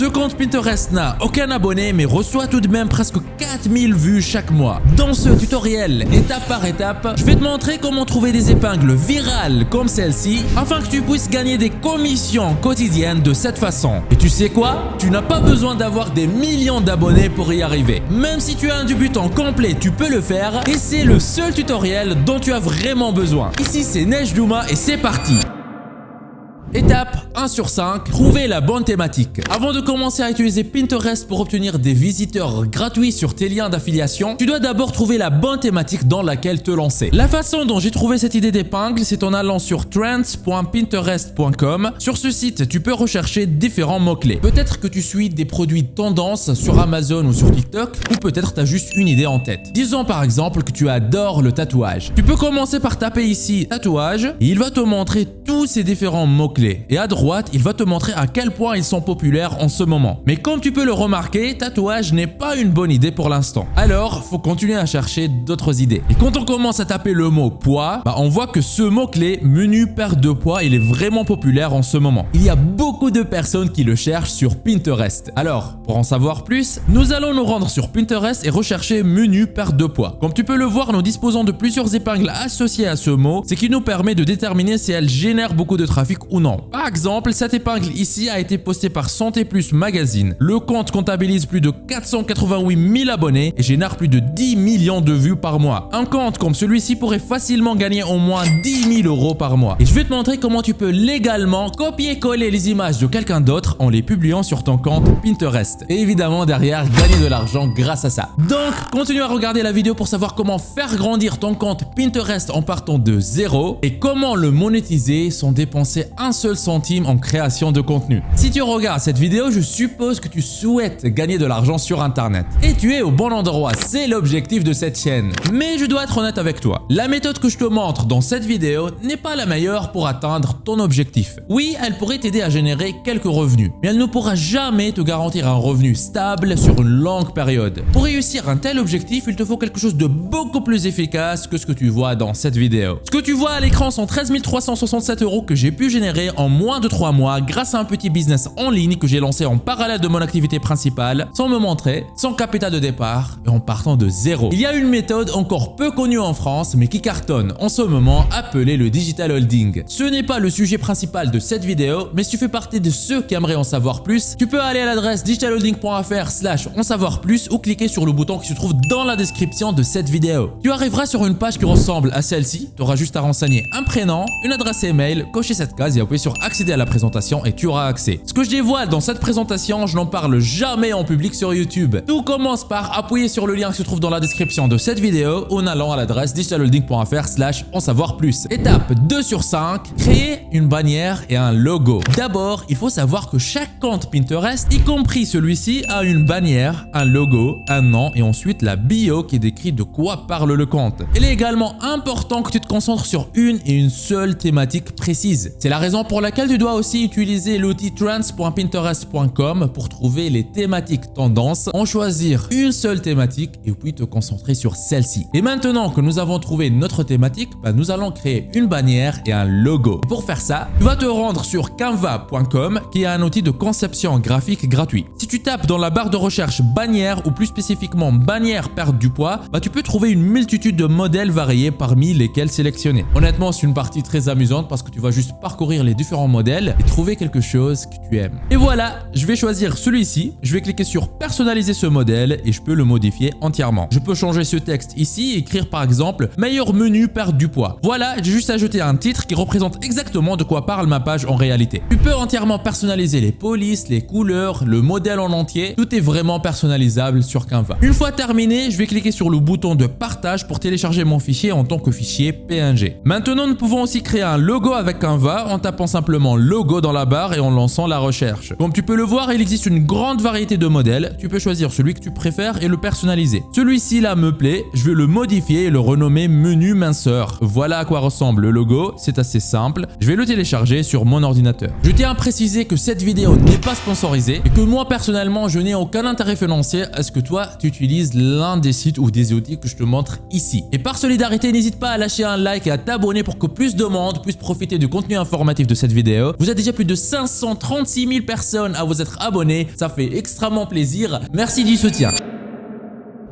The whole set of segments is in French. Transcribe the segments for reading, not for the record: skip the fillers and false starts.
Ce compte Pinterest n'a aucun abonné mais reçoit tout de même presque 4000 vues chaque mois. Dans ce tutoriel, étape par étape, je vais te montrer comment trouver des épingles virales comme celle-ci afin que tu puisses gagner des commissions quotidiennes de cette façon. Et tu sais quoi? Tu n'as pas besoin d'avoir des millions d'abonnés pour y arriver. Même si tu es un débutant complet, tu peux le faire et c'est le seul tutoriel dont tu as vraiment besoin. Ici c'est Nejdouma et c'est parti. Étape 1 sur 5, trouver la bonne thématique. Avant de commencer à utiliser Pinterest pour obtenir des visiteurs gratuits sur tes liens d'affiliation, tu dois d'abord trouver la bonne thématique dans laquelle te lancer. La façon dont j'ai trouvé cette idée d'épingle, c'est en allant sur trends.pinterest.com. Sur ce site, tu peux rechercher différents mots-clés. Peut-être que tu suis des produits tendance sur Amazon ou sur TikTok, ou peut-être tu as juste une idée en tête. Disons par exemple que tu adores le tatouage. Tu peux commencer par taper ici tatouage et il va te montrer tous ces différents mots-clés. Et à droite, il va te montrer à quel point ils sont populaires en ce moment. Mais comme tu peux le remarquer, tatouage n'est pas une bonne idée pour l'instant. Alors, faut continuer à chercher d'autres idées. Et quand on commence à taper le mot poids, on voit que ce mot-clé, menu perte de poids, il est vraiment populaire en ce moment. Il y a beaucoup de personnes qui le cherchent sur Pinterest. Alors, pour en savoir plus, nous allons nous rendre sur Pinterest et rechercher menu perte de poids. Comme tu peux le voir, nous disposons de plusieurs épingles associées à ce mot, ce qui nous permet de déterminer si elle génère beaucoup de trafic ou non. Par exemple, cette épingle ici a été postée par Santé Plus Magazine. Le compte comptabilise plus de 488 000 abonnés et génère plus de 10 millions de vues par mois. Un compte comme celui-ci pourrait facilement gagner au moins 10 000 euros par mois. Et je vais te montrer comment tu peux légalement copier-coller les images de quelqu'un d'autre en les publiant sur ton compte Pinterest. Et évidemment, derrière, gagner de l'argent grâce à ça. Donc, continue à regarder la vidéo pour savoir comment faire grandir ton compte Pinterest en partant de zéro et comment le monétiser sans dépenser un seul centime en création de contenu. Si tu regardes cette vidéo, je suppose que tu souhaites gagner de l'argent sur internet. Et tu es au bon endroit, c'est l'objectif de cette chaîne. Mais je dois être honnête avec toi. La méthode que je te montre dans cette vidéo n'est pas la meilleure pour atteindre ton objectif. Oui, elle pourrait t'aider à générer quelques revenus, mais elle ne pourra jamais te garantir un revenu stable sur une longue période. Pour réussir un tel objectif, il te faut quelque chose de beaucoup plus efficace que ce que tu vois dans cette vidéo. Ce que tu vois à l'écran sont 13 367 € que j'ai pu générer en moins de 3 mois grâce à un petit business en ligne que j'ai lancé en parallèle de mon activité principale, sans me montrer, sans capital de départ et en partant de zéro. Il y a une méthode encore peu connue en France mais qui cartonne en ce moment, appelée le digital holding. Ce n'est pas le sujet principal de cette vidéo, mais si tu fais partie de ceux qui aimeraient en savoir plus, tu peux aller à l'adresse digitalholding.fr/en savoir plus ou cliquer sur le bouton qui se trouve dans la description de cette vidéo. Tu arriveras sur une page qui ressemble à celle-ci, tu auras juste à renseigner un prénom, une adresse email, cocher cette case et appuyer sur accéder à la présentation et tu auras accès. Ce que je dévoile dans cette présentation, je n'en parle jamais en public sur YouTube. Tout commence par appuyer sur le lien qui se trouve dans la description de cette vidéo en allant à l'adresse digitalholding.fr/en savoir plus. Étape 2 sur 5, créer une bannière et un logo. D'abord, il faut savoir que chaque compte Pinterest, y compris celui-ci, a une bannière, un logo, un nom et ensuite la bio qui décrit de quoi parle le compte. Il est également important que tu te concentres sur une et une seule thématique précise. C'est la raison pour laquelle tu dois aussi utiliser l'outil trends.pinterest.com pour trouver les thématiques tendances, en choisir une seule thématique et puis te concentrer sur celle-ci. Et maintenant que nous avons trouvé notre thématique, nous allons créer une bannière et un logo. Et pour faire ça, tu vas te rendre sur canva.com qui est un outil de conception graphique gratuit. Si tu tapes dans la barre de recherche bannière ou plus spécifiquement bannière perte du poids, tu peux trouver une multitude de modèles variés parmi lesquels sélectionner. Honnêtement, c'est une partie très amusante parce que tu vas juste parcourir les différents modèles et trouver quelque chose que tu aimes. Et voilà, je vais choisir celui-ci, je vais cliquer sur personnaliser ce modèle et je peux le modifier entièrement. Je peux changer ce texte ici et écrire par exemple meilleur menu perte du poids. Voilà, j'ai juste ajouté un titre qui représente exactement de quoi parle ma page en réalité. Tu peux entièrement personnaliser les polices, les couleurs, le modèle en entier, tout est vraiment personnalisable sur Canva. Une fois terminé, je vais cliquer sur le bouton de partage pour télécharger mon fichier en tant que fichier PNG. Maintenant, nous pouvons aussi créer un logo avec Canva en tapant simplement logo dans la barre et en lançant la recherche. Comme tu peux le voir, il existe une grande variété de modèles. Tu peux choisir celui que tu préfères et le personnaliser. Celui-ci là me plaît, je vais le modifier et le renommer menu minceur. Voilà à quoi ressemble le logo, c'est assez simple. Je vais le télécharger sur mon ordinateur. Je tiens à préciser que cette vidéo n'est pas sponsorisée et que moi personnellement je n'ai aucun intérêt financier à ce que toi tu utilises l'un des sites ou des outils que je te montre ici. Et par solidarité, n'hésite pas à lâcher un like et à t'abonner pour que plus de monde puisse profiter du contenu informatif de cette vidéo. Vous êtes déjà plus de 536 000 personnes à vous être abonnés. Ça fait extrêmement plaisir. Merci du soutien.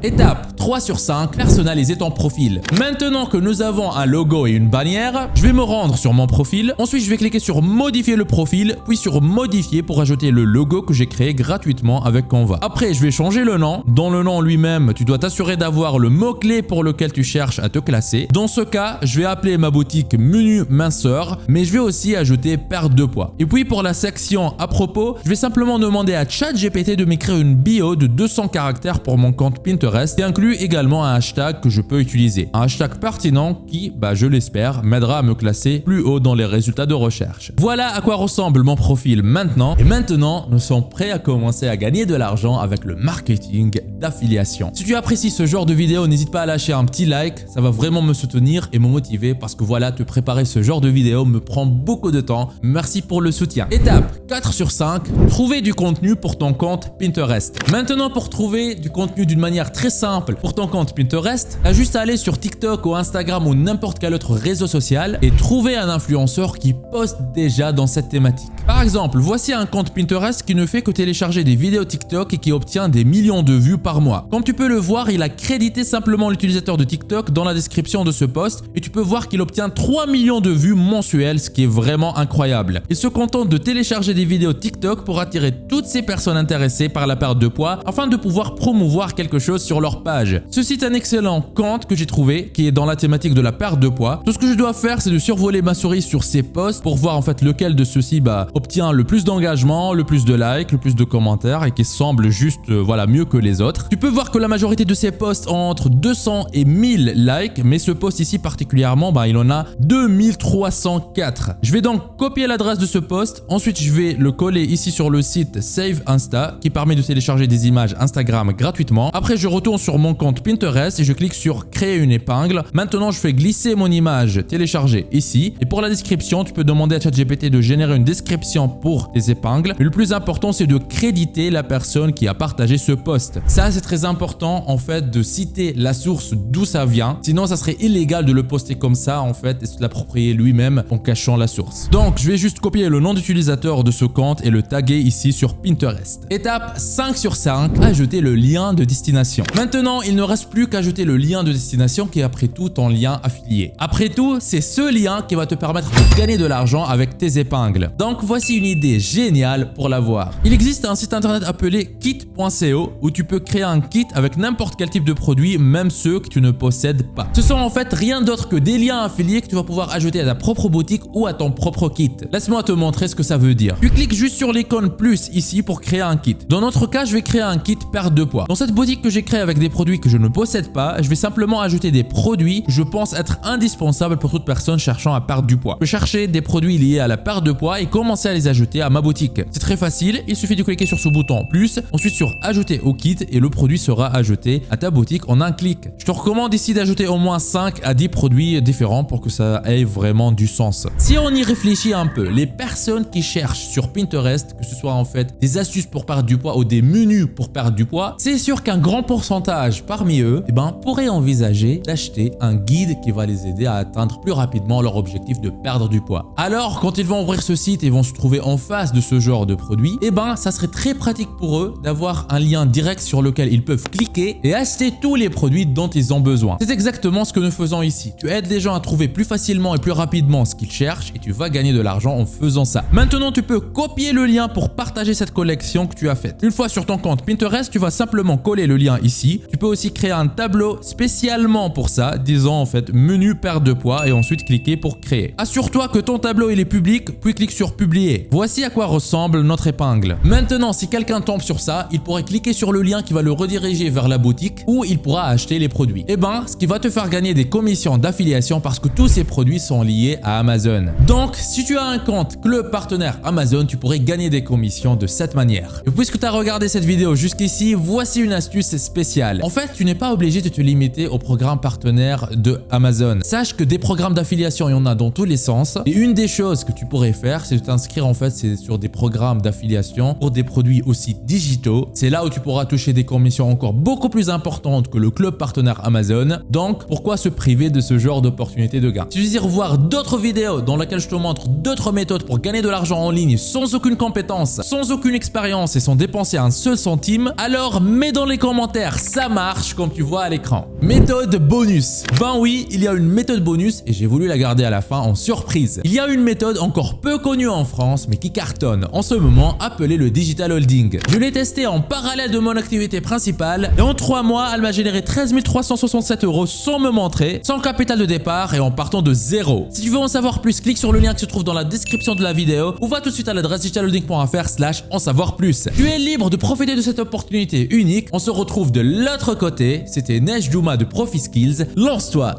Étape 3 sur 5, personnaliser ton profil. Maintenant que nous avons un logo et une bannière, je vais me rendre sur mon profil. Ensuite, je vais cliquer sur modifier le profil, puis sur modifier pour ajouter le logo que j'ai créé gratuitement avec Canva. Après, je vais changer le nom. Dans le nom lui-même, tu dois t'assurer d'avoir le mot-clé pour lequel tu cherches à te classer. Dans ce cas, je vais appeler ma boutique menu minceur, mais je vais aussi ajouter perte de poids. Et puis pour la section à propos, je vais simplement demander à ChatGPT de m'écrire une bio de 200 caractères pour mon compte Pinterest qui inclut également un hashtag que je peux utiliser. Un hashtag pertinent qui, je l'espère, m'aidera à me classer plus haut dans les résultats de recherche. Voilà à quoi ressemble mon profil maintenant. Et maintenant, nous sommes prêts à commencer à gagner de l'argent avec le marketing d'affiliation. Si tu apprécies ce genre de vidéo, n'hésite pas à lâcher un petit like. Ça va vraiment me soutenir et me motiver parce que voilà, te préparer ce genre de vidéo me prend beaucoup de temps. Merci pour le soutien. Étape 4 sur 5, trouver du contenu pour ton compte Pinterest. Maintenant, pour trouver du contenu d'une manière très simple pour ton compte Pinterest, tu as juste à aller sur TikTok ou Instagram ou n'importe quel autre réseau social et trouver un influenceur qui poste déjà dans cette thématique. Par exemple, voici un compte Pinterest qui ne fait que télécharger des vidéos TikTok et qui obtient des millions de vues par mois. Comme tu peux le voir, il a crédité simplement l'utilisateur de TikTok dans la description de ce post et tu peux voir qu'il obtient 3 millions de vues mensuelles, ce qui est vraiment incroyable. Il se contente de télécharger des vidéos TikTok pour attirer toutes ces personnes intéressées par la perte de poids afin de pouvoir promouvoir quelque chose sur leur page. Ceci est un excellent compte que j'ai trouvé qui est dans la thématique de la perte de poids. Tout ce que je dois faire, c'est de survoler ma souris sur ces posts pour voir en fait lequel de ceux-ci obtient le plus d'engagement, le plus de likes, le plus de commentaires et qui semble juste mieux que les autres. Tu peux voir que la majorité de ces posts ont entre 200 et 1000 likes, mais ce post ici particulièrement, il en a 2304. Je vais donc copier l'adresse de ce post. Ensuite, je vais le coller ici sur le site Save Insta qui permet de télécharger des images Instagram gratuitement. Après, je retourne sur mon compte Pinterest et je clique sur créer une épingle. Maintenant, je fais glisser mon image téléchargée ici. Et pour la description, tu peux demander à ChatGPT de générer une description pour tes épingles. Mais le plus important, c'est de créditer la personne qui a partagé ce post. Ça, c'est très important en fait de citer la source d'où ça vient. Sinon, ça serait illégal de le poster comme ça en fait et se l'approprier lui-même en cachant la source. Donc, je vais juste copier le nom d'utilisateur de ce compte et le taguer ici sur Pinterest. Étape 5 sur 5, ajouter le lien de destination. Maintenant, il ne reste plus qu'à ajouter le lien de destination qui est après tout ton lien affilié. Après tout, c'est ce lien qui va te permettre de gagner de l'argent avec tes épingles. Donc, voici une idée géniale pour l'avoir. Il existe un site internet appelé kit.co où tu peux créer un kit avec n'importe quel type de produit, même ceux que tu ne possèdes pas. Ce sont en fait rien d'autre que des liens affiliés que tu vas pouvoir ajouter à ta propre boutique ou à ton propre kit. Laisse-moi te montrer ce que ça veut dire. Tu cliques juste sur l'icône plus ici pour créer un kit. Dans notre cas, je vais créer un kit perte de poids. Dans cette boutique que j'ai créée avec des produits que je ne possède pas, je vais simplement ajouter des produits que je pense être indispensables pour toute personne cherchant à perdre du poids. Je vais chercher des produits liés à la perte de poids et commencer à les ajouter à ma boutique. C'est très facile, il suffit de cliquer sur ce bouton plus, ensuite sur ajouter au kit et le produit sera ajouté à ta boutique en un clic. Je te recommande ici d'ajouter au moins 5 à 10 produits différents pour que ça ait vraiment du sens. Si on y réfléchit un peu, les personnes qui cherchent sur Pinterest, que ce soit en fait des astuces pour perdre du poids ou des menus pour perdre du poids, c'est sûr qu'un grand pourcentage parmi eux pourrait envisager d'acheter un guide qui va les aider à atteindre plus rapidement leur objectif de perdre du poids. Alors, quand ils vont ouvrir ce site et vont se trouver en face de ce genre de produit, ça serait très pratique pour eux d'avoir un lien direct sur lequel ils peuvent cliquer et acheter tous les produits dont ils ont besoin. C'est exactement ce que nous faisons ici. Tu aides les gens à trouver plus facilement et plus rapidement ce qu'ils cherchent et tu vas gagner de l'argent en faisant ça. Maintenant, tu peux copier le lien pour partager cette collection que tu as faite. Une fois sur ton compte Pinterest, tu vas simplement coller le lien ici. Tu peux aussi créer un tableau spécialement pour ça, disant en fait menu perte de poids et ensuite cliquer pour créer. Assure-toi que ton tableau il est public, puis clique sur publier. Voici à quoi ressemble notre épingle. Maintenant, si quelqu'un tombe sur ça, il pourrait cliquer sur le lien qui va le rediriger vers la boutique où il pourra acheter les produits. Ce qui va te faire gagner des commissions d'affiliation parce que tous ces produits sont liés à Amazon. Donc, si tu as un compte club partenaire Amazon, tu pourrais gagner des commissions de cette manière. Et puisque tu as regardé cette vidéo jusqu'ici, voici une astuce spéciale. En fait, tu n'es pas obligé de te limiter aux programmes partenaires de Amazon. Sache que des programmes d'affiliation, il y en a dans tous les sens. Et une des choses que tu pourrais faire, c'est de t'inscrire t'inscrire en fait, c'est sur des programmes d'affiliation pour des produits aussi digitaux. C'est là où tu pourras toucher des commissions encore beaucoup plus importantes que le club partenaire Amazon. Donc, pourquoi se priver de ce genre d'opportunité de gain? Si tu désires voir d'autres vidéos dans lesquelles je te montre d'autres méthodes pour gagner de l'argent en ligne sans aucune compétence, sans aucune expérience et sans dépenser un seul centime, alors mets dans les commentaires, ça marche comme tu vois à l'écran. Méthode bonus. Ben oui, il y a une méthode bonus et j'ai voulu la garder à la fin en surprise. Il y a une méthode encore peu connue en France mais qui cartonne en ce moment, appelée le digital holding. Je l'ai testé en parallèle de mon activité principale et en 3 mois, elle m'a généré 13 367 € sans me montrer, sans capital de départ et en partant de zéro. Si tu veux en savoir plus, clique sur le lien qui se trouve dans la description de la vidéo ou va tout de suite à l'adresse digitalholding.fr/en savoir plus. Tu es libre de profiter de cette opportunité unique. On se retrouve de l'autre côté. C'était Neige Juma de Profi Skills. Lance-toi